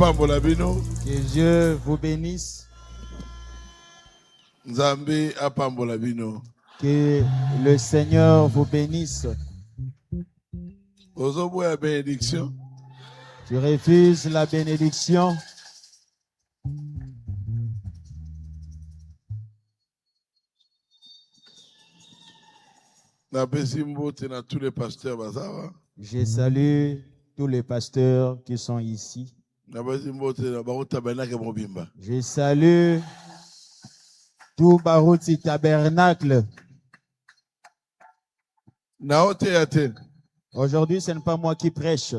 Que Dieu vous bénisse. Que le Seigneur vous bénisse. Tu refuses la bénédiction. Je salue tous les pasteurs qui sont ici. Je salue tout Barouti Tabernacle. Aujourd'hui, ce n'est pas moi qui prêche.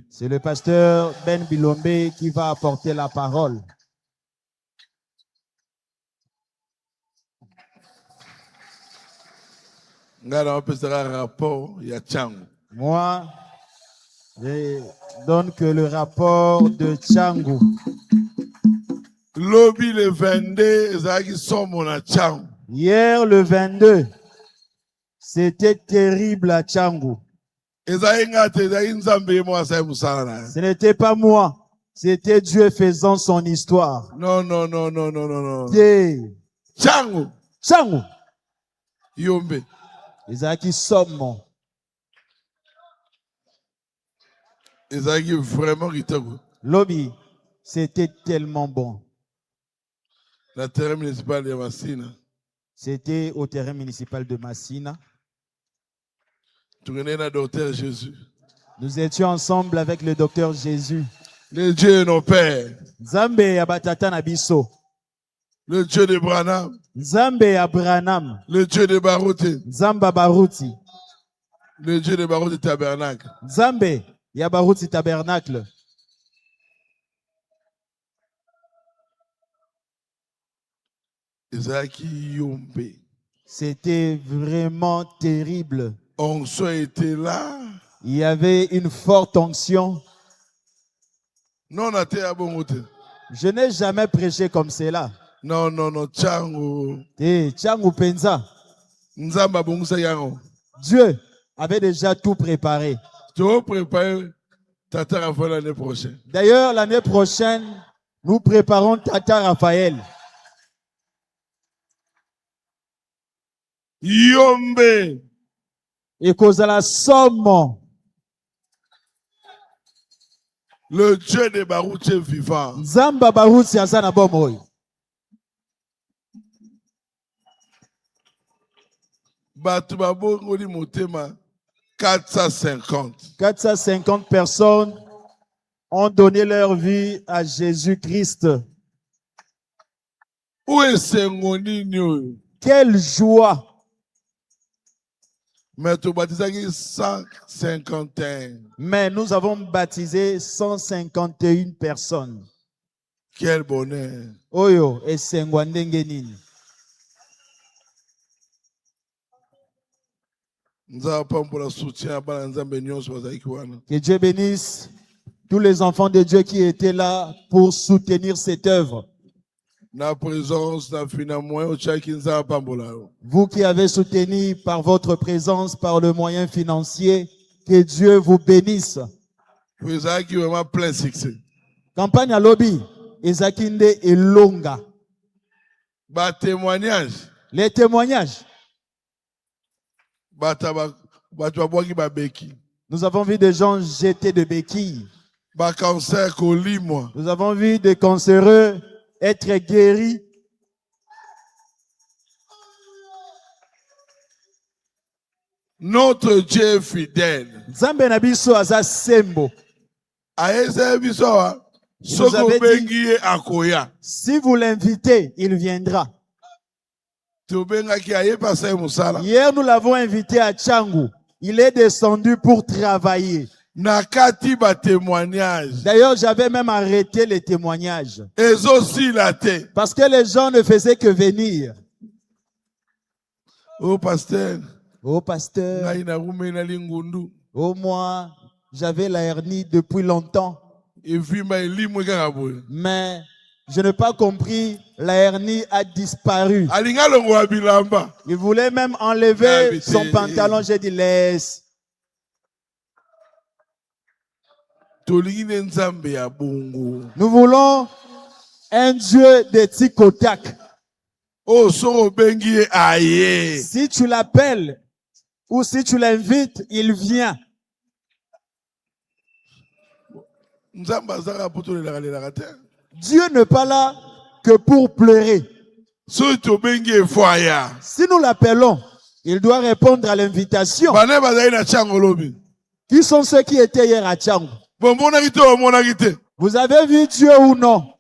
C'est le pasteur Ben Bilombe qui va apporter la parole. Moi, je donne que le rapport de Tchangou. Hier, le 22, c'était terrible à Tchangou. Ce n'était pas moi, c'était Dieu faisant son histoire. Non. Tchangou. Yombe. Ezaki Sommon. Ezaki vraiment kitoko. Lobby, c'était tellement bon. La terrain municipal de Massina. C'était au terrain municipal de Massina. Docteur Jésus. Nous étions ensemble avec le docteur Jésus. Le Dieu de nos pères. Nzambe ya batata na biso. Le Dieu de Branham. Nzambe ya Branham. Le Dieu de Barouti. Nzamba Barouti. Le Dieu de Barouti Tabernacle. Nzambe ya Barouti Tabernacle. C'était vraiment terrible. Onction était là. Il y avait une forte onction. Non, je n'ai jamais prêché comme cela. Non, Tchangou. Tchangou Penza. Dieu avait déjà tout préparé. D'ailleurs, l'année prochaine, nous préparons Tata Raphaël. Yombe. Et Kozala Sommon. Le Dieu de Barouti est vivant. Nzamba Barouti Azana Bomoy. Batubabo Ngoli Motema 450. 450 personnes ont donné leur vie à Jésus-Christ. Où est ce Ngonino? Quelle joie! Mais tu baptisé 151. Mais nous avons baptisé 151 personnes. Quel bonheur. Oyo, et Sengwandengenini. Que Dieu bénisse tous les enfants de Dieu qui étaient là pour soutenir cette œuvre. Vous qui avez soutenu par votre présence, par le moyen financier, que Dieu vous bénisse. Campagne à lobby, Ezakinde et Longa. Les témoignages. Nous avons vu des gens jeter de béquilles. Nous avons vu des cancéreux être guéris. Notre Dieu est fidèle. Nzambe na biso aza sembo. Si vous l'invitez, il viendra. Hier, nous l'avons invité à Tchangou. Il est descendu pour travailler. D'ailleurs, j'avais même arrêté les témoignages. Parce que les gens ne faisaient que venir. Oh pasteur. Oh pasteur. Oh moi, j'avais la hernie depuis longtemps. Mais je n'ai pas compris, la hernie a disparu. Il voulait même enlever son pantalon. J'ai dit laisse. Nous voulons un Dieu de Tikotak. Si tu l'appelles ou si tu l'invites, il vient. Dieu n'est pas là que pour pleurer. Si nous l'appelons, il doit répondre à l'invitation. Qui sont ceux qui étaient hier à Tchango? Vous avez vu Dieu ou non?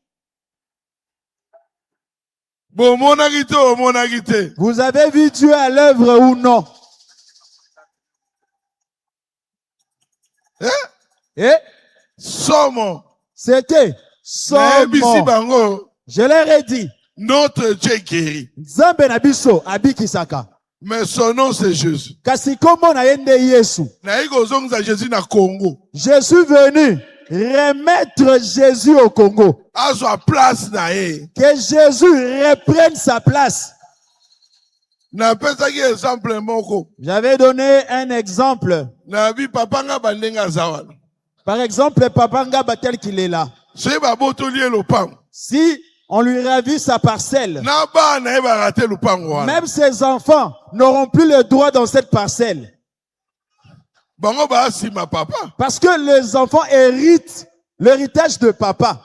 Vous avez vu Dieu à l'œuvre ou non? C'était Somo. Je leur ai dit. Notre Dieu guérit. Mais son nom c'est Jésus. Jésus venu remettre Jésus au Congo. Que Jésus reprenne sa place. J'avais donné un exemple. Par exemple, Papa Ngaba tel qu'il est là. Si on lui ravit sa parcelle, même ses enfants n'auront plus le droit dans cette parcelle. Parce que les enfants héritent l'héritage de papa.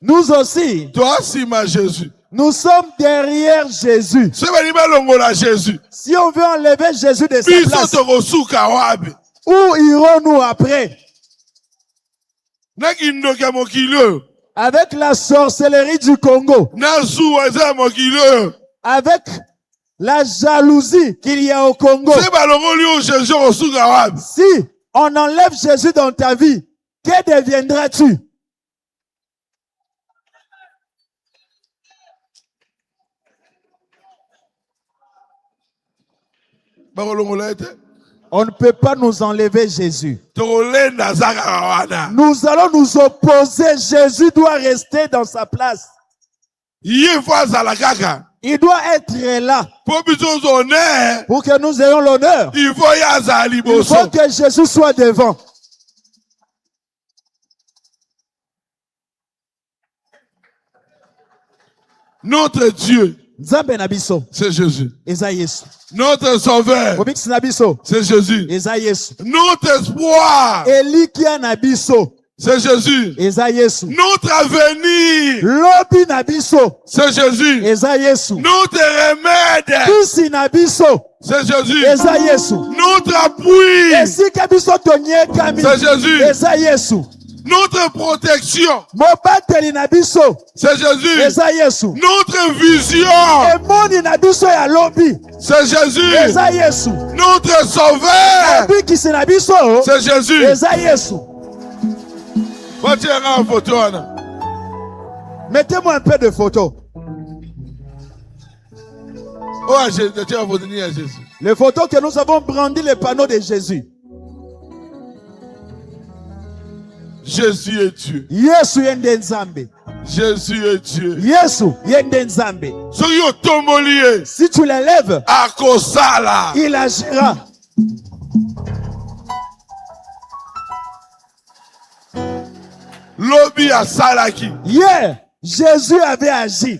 Nous aussi, nous sommes derrière Jésus. Si on veut enlever Jésus de sa place, où irons-nous après? Avec la sorcellerie du Congo, avec la jalousie qu'il y a au Congo, si on enlève Jésus dans ta vie, que deviendras-tu? On ne peut pas nous enlever Jésus. Nous allons nous opposer. Jésus doit rester dans sa place. Il doit être là. Pour que nous ayons l'honneur, il faut que Jésus soit devant. Notre Dieu, c'est Jésus. Notre sauveur, c'est Jésus. Notre espoir, c'est Jésus. Notre avenir, c'est Jésus. Notre remède, c'est Jésus. Notre appui, c'est Jésus. Notre protection, c'est Jésus. Notre vision, c'est Jésus. Notre sauveur, c'est Jésus. Mettez-moi un peu de photos. Les photos que nous avons brandi les panneaux de Jésus. Jésus est Dieu. Yesu yende nzambe. Jésus est Dieu. Yesu yende nzambe. Si tu l'élèves, il agira. Lobi a salaki. Hier, Jésus avait agi.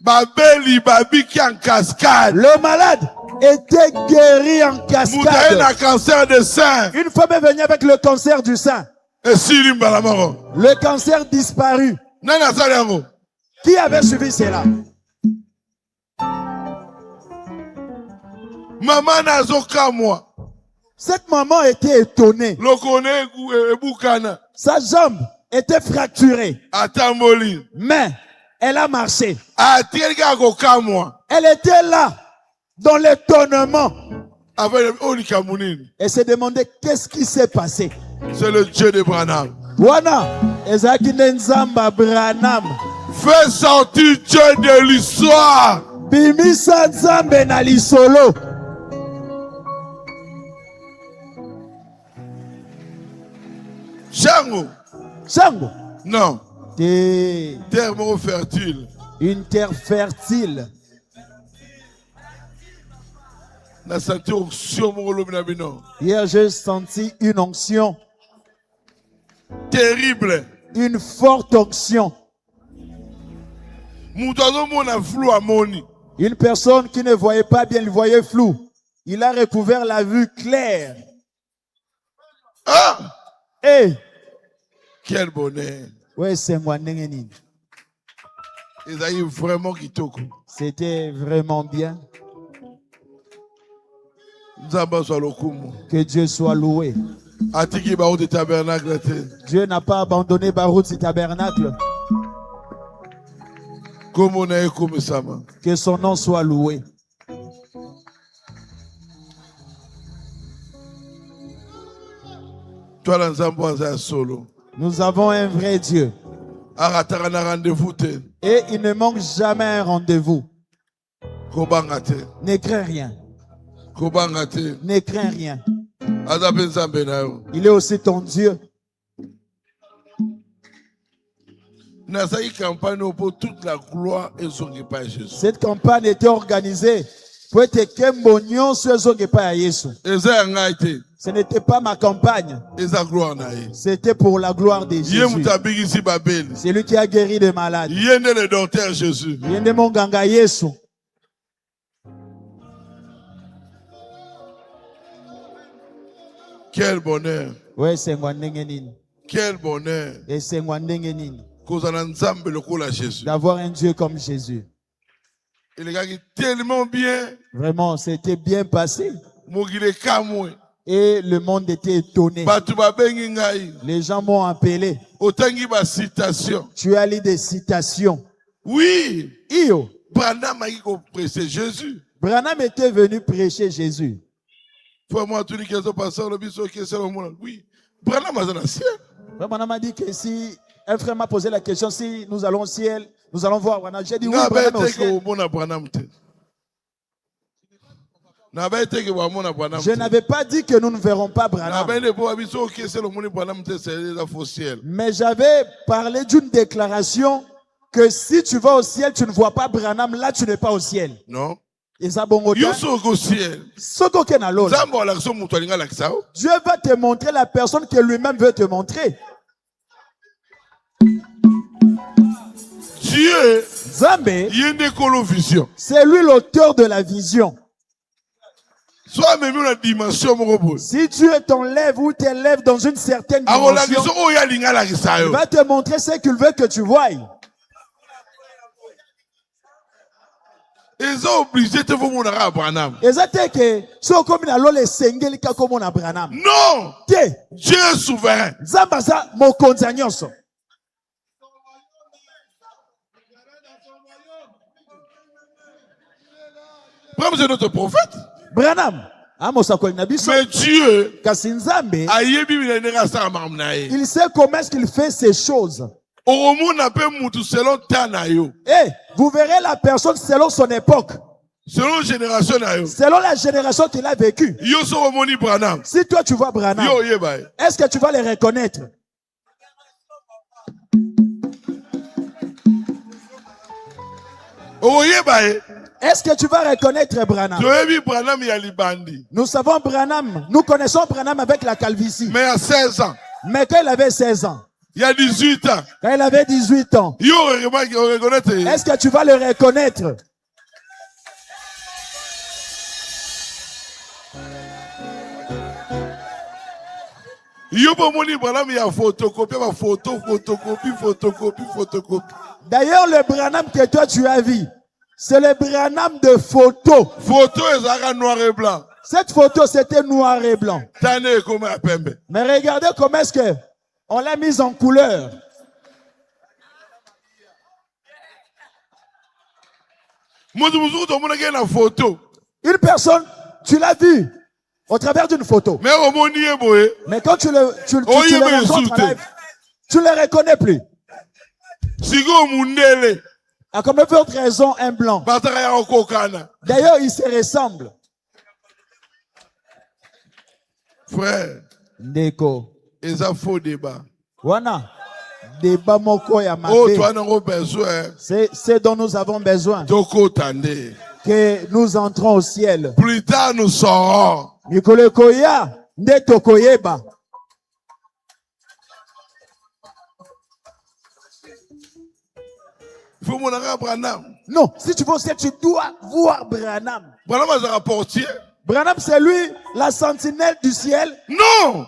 Babeli babiki en cascade. Le malade était guéri en cascade. Un cancer de sein. Une femme est venue avec le cancer du sein. Le cancer disparu. Qui avait suivi cela? Cette maman était étonnée. Sa jambe était fracturée. Mais elle a marché. Elle était là, dans l'étonnement. Elle s'est demandé qu'est-ce qui s'est passé. C'est le Dieu de Branham. Fais sortir Dieu de l'histoire. Chango. Chango. Non. Terre fertile. Une terre fertile. Hier, j'ai senti une onction. terrible. Une forte onction. Une personne qui ne voyait pas bien, il voyait flou. Il a recouvert la vue claire. Ah! Hey! Quel bonheur. Ouais, c'est moi, Nengenine. Vraiment kitoko. C'était vraiment bien. Que Dieu soit loué. Dieu n'a pas abandonné Barout tabernacle. Que son nom soit loué. Nous avons un vrai Dieu. Et il ne manque jamais un rendez-vous. Ne crains rien. Ne crains rien. Il est aussi ton Dieu. Cette campagne était organisée pour être Kembonyon sur Jésus. Ce n'était pas ma campagne. C'était pour la gloire de Jésus. C'est lui qui a guéri des malades. Il est le docteur Jésus. Il est mon ganga Yesu. Quel bonheur. Ouais, c'est Ngwandengenine. Quel bonheur. Et c'est Ngwandengenine. D'avoir un Dieu comme Jésus. Il est tellement bien. Vraiment, c'était bien passé. Et le monde était étonné. Les gens m'ont appelé. Tu as lu des citations. Oui. Io. Branham Jésus. Branham était venu prêcher Jésus. Oui. Branham a dit que si un frère m'a posé la question, si nous allons au ciel, nous allons voir Branham. J'ai dit oui, Branham au ciel. Je n'avais pas dit que nous ne verrons pas Branham. Mais j'avais parlé d'une déclaration que si tu vas au ciel, tu ne vois pas Branham, là tu n'es pas au ciel. Non. Dieu va te montrer la personne que lui-même veut te montrer. Dieu, Zambé, c'est lui l'auteur de la vision. Si Dieu t'enlève ou t'élève dans une certaine dimension, il va te montrer ce qu'il veut que tu voies. Ils ont obligé de vous montrer à Branham. Non! Dieu est souverain. Branham c'est notre prophète. Branham. Mais Dieu, il sait comment est-ce qu'il fait ces choses. Hey, vous verrez la personne selon son époque. Selon la génération qu'il a vécue. Si toi tu vois Branham, est-ce que tu vas les reconnaître? Est-ce que tu vas reconnaître Branham? Nous savons Branham, nous connaissons Branham avec la calvitie. Mais à 16 ans. Mais quand il avait 16 ans. Il y a 18 ans. Quand il avait 18 ans. Est-ce que tu vas le reconnaître? D'ailleurs, le Branham que toi tu as vu, c'est le Branham de photo. Noir et blanc. Cette photo, c'était noir et blanc. Mais regardez comment est-ce que on l'a mise en couleur. Une personne, tu l'as vu au travers d'une photo. Mais quand tu le rencontres, tu ne le reconnais plus. À combien d'autres raisons un blanc? D'ailleurs, il se ressemble. Frère, Ndeko. ils ont faux débat. Wana. Débat moko ya mabe. C'est dont nous avons besoin. Que nous entrons au ciel. Plus tard, nous saurons. Mikolo koya, nde tokoyeba. Non, si tu veux au ciel, tu dois voir Branham. Branham, c'est lui, la sentinelle du ciel. Non!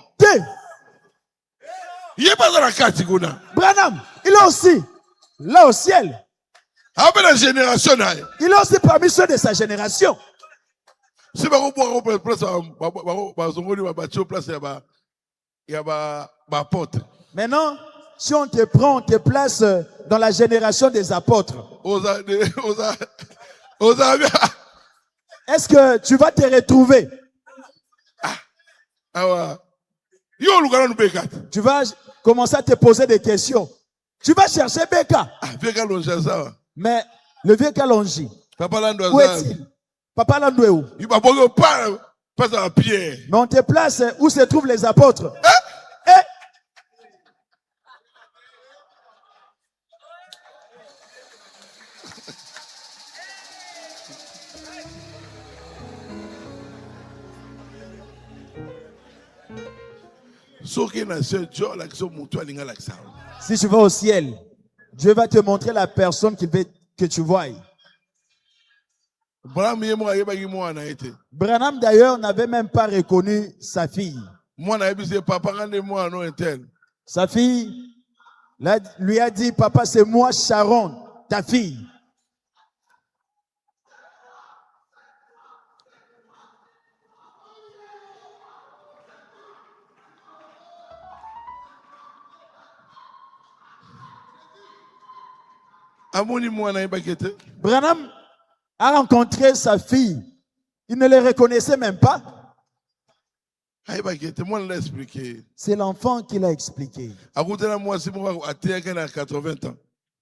Branham, il est aussi là au ciel. Il est aussi parmi ceux de sa génération. Maintenant, si on te prend, on te place dans la génération des apôtres. Est-ce que tu vas te retrouver? Tu vas commencer à te poser des questions. Tu vas chercher Beka. Mais le vieux Kalonji, où est-il? Papa Landou est où? Mais on te place où se trouvent les apôtres. Si tu vas au ciel, Dieu va te montrer la personne qu'il veut que tu voies. Branham d'ailleurs n'avait même pas reconnu sa fille. Sa fille lui a dit, papa, c'est moi Sharon, ta fille. Branham a rencontré sa fille. Il ne le reconnaissait même pas. C'est l'enfant qui l'a expliqué.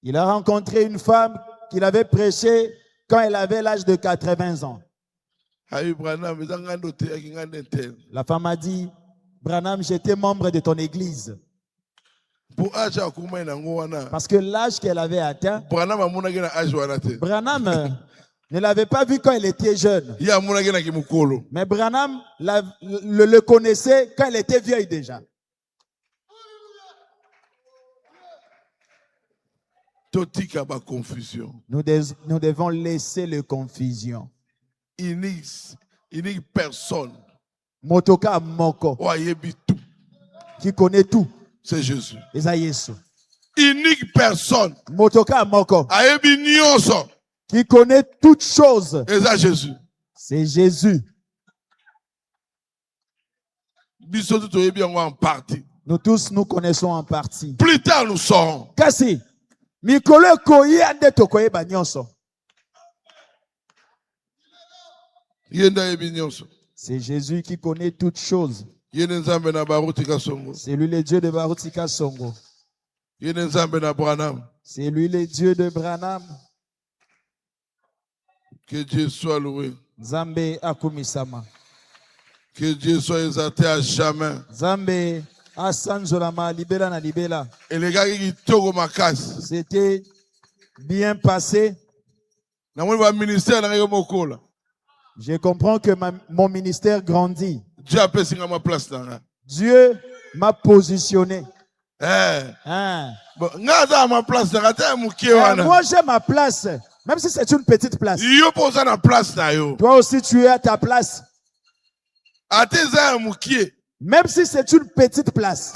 Il a rencontré une femme qu'il avait prêché quand elle avait l'âge de 80 ans. La femme a dit, Branham, j'étais membre de ton église. Parce que l'âge qu'elle avait atteint, Branham ne l'avait pas vu quand il était jeune. Mais Branham le connaissait quand il était vieille déjà. Nous devons laisser la confusion. Unique personne Motoka Moko qui connaît tout. C'est Jésus. Unique personne Motoka Moko qui connaît toutes choses. C'est Jésus. Nous tous nous connaissons en partie. Plus tard nous saurons. Kasi mikolo koyi ande tokoye banyonso. C'est Jésus qui connaît toutes choses. C'est lui le Dieu de Barutika Songo. C'est lui le Dieu de Branham. Que Dieu soit loué. Zambe akumisama. Que Dieu soit exalté à jamais. Zambe asanzolama libela na libela. C'était bien passé. Je comprends que mon ministère grandit. Dieu m'a positionné. Moi j'ai ma place. Même si c'est une petite place. Toi aussi tu es à ta place. Même si c'est une petite place.